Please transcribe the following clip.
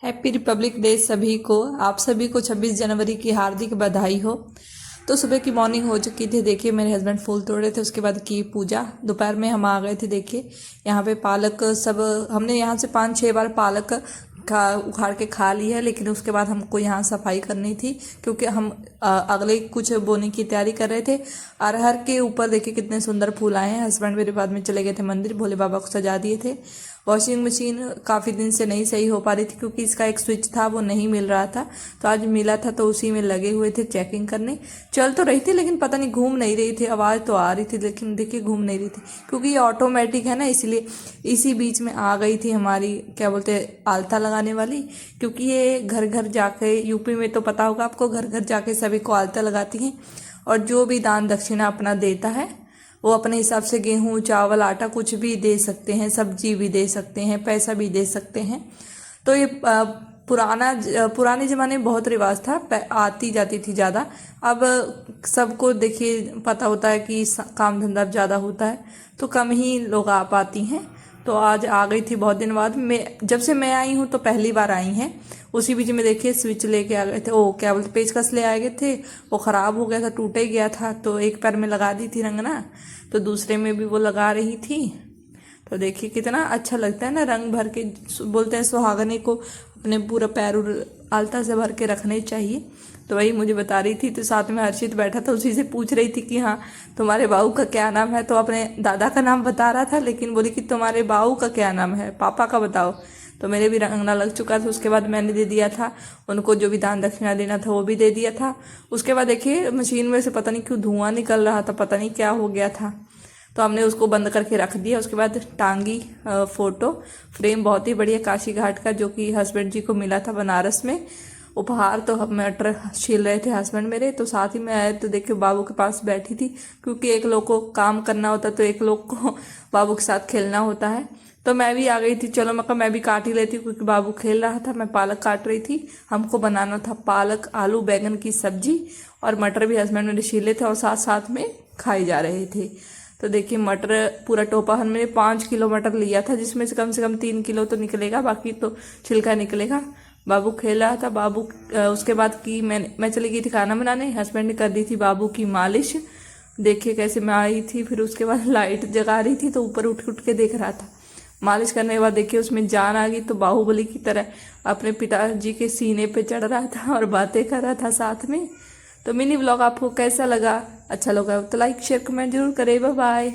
Happy Republic day सभी को। आप सभी को 26 जनवरी की हार्दिक बधाई हो। तो सुबह की मॉर्निंग हो चुकी थी। देखिए मेरे हस्बैंड फूल तोड़ रहे थे, उसके बाद की पूजा। दोपहर में हम आ गए थे। देखिए यहाँ पे पालक सब हमने यहाँ से 5-6 बार पालक खा उखाड़ के खा ली है, लेकिन उसके बाद हमको यहाँ सफाई करनी थी क्योंकि हम अगले कुछ बोने की तैयारी कर रहे थे। अरहर के ऊपर देखिए कितने सुंदर फूल आए हैं। हस्बैंड मेरे बाद में चले गए थे मंदिर, भोले बाबा को सजा दिए थे। वॉशिंग मशीन काफ़ी दिन से नहीं सही हो पा रही थी क्योंकि इसका एक स्विच था वो नहीं मिल रहा था, तो आज मिला था तो उसी में लगे हुए थे चेकिंग करने। चल तो रही थी लेकिन पता नहीं घूम नहीं रही थी, आवाज़ तो आ रही थी लेकिन देखिए घूम नहीं रही थी क्योंकि ये ऑटोमेटिक है ना, इसलिए इसी बीच में आ गई थी हमारी क्या बोलते हैं आलता लगाने वाली। क्योंकि ये घर घर जाके, यूपी में तो पता होगा आपको, घर घर जाके सभी को आलता लगाती हैं और जो भी दान दक्षिणा अपना देता है वो अपने हिसाब से गेहूं चावल आटा कुछ भी दे सकते हैं, सब्जी भी दे सकते हैं, पैसा भी दे सकते हैं। तो ये पुराने ज़माने में बहुत रिवाज था, आती जाती थी ज़्यादा। अब सबको देखिए पता होता है कि काम धंधा ज़्यादा होता है तो कम ही लोग आ पाती हैं। तो आज आ गई थी बहुत दिन बाद। जब से मैं आई हूँ तो पहली बार आई हैं। उसी बीच में देखिए स्विच लेके आ गए थे, ओ क्या बोलते पेचकस ले आए गए थे, वो ख़राब हो गया था, टूटे गया था। तो एक पैर में लगा दी थी रंगना, तो दूसरे में भी वो लगा रही थी। तो देखिए कितना अच्छा लगता है ना, रंग भर के। बोलते हैं सुहागने को अपने पूरा पैर आलता से भर के रखने चाहिए। तो वही मुझे बता रही थी। तो साथ में हर्षित बैठा था, उसी से पूछ रही थी कि हाँ तुम्हारे बाऊ का क्या नाम है। तो अपने दादा का नाम बता रहा था लेकिन बोली कि तुम्हारे बाऊ का क्या नाम है, पापा का बताओ। तो मेरे भी रंगना लग चुका था। उसके बाद मैंने दे दिया था उनको, जो भी दान दक्षिणा देना था वो भी दे दिया था। उसके बाद देखिए मशीन में से पता नहीं क्यों धुआं निकल रहा था, पता नहीं क्या हो गया था, तो हमने उसको बंद करके रख दिया। उसके बाद टांगी फोटो फ्रेम बहुत ही बढ़िया काशी घाट का, जो कि हस्बैंड जी को मिला था बनारस में उपहार। तो हम मटर छील रहे थे हस्बैंड मेरे, तो साथ ही में आए तो देखिए बाबू के पास बैठी थी क्योंकि एक लोग को काम करना होता तो एक लोग को बाबू के साथ खेलना होता है। तो मैं भी आ गई थी, चलो मैं भी काट ही लेती क्योंकि बाबू खेल रहा था। मैं पालक काट रही थी, हमको बनाना था पालक आलू बैंगन की सब्जी, और मटर भी हस्बैंड मेरे छीले थे और साथ साथ में खाए जा रहे थे। तो देखिए मटर पूरा टोपा हमने 5 किलो मटर लिया था, जिसमें से कम 3 किलो तो निकलेगा, बाकी तो छिलका निकलेगा। बाबू खेल रहा था। बाबू उसके बाद की मैं चली गई थी खाना बनाने, हस्बैंड ने कर दी थी बाबू की मालिश। देखिए कैसे मैं आई थी, फिर उसके बाद लाइट जगा रही थी तो ऊपर उठ उठ के देख रहा था। मालिश करने के बाद देखिए उसमें जान आ गई, तो बाहुबली की तरह अपने पिताजी के सीने पे चढ़ रहा था और बातें कर रहा था साथ में। तो मिनी ब्लॉग आपको कैसा लगा? अच्छा लगा तो लाइक शेयर कमेंट जरूर करें। Bye bye.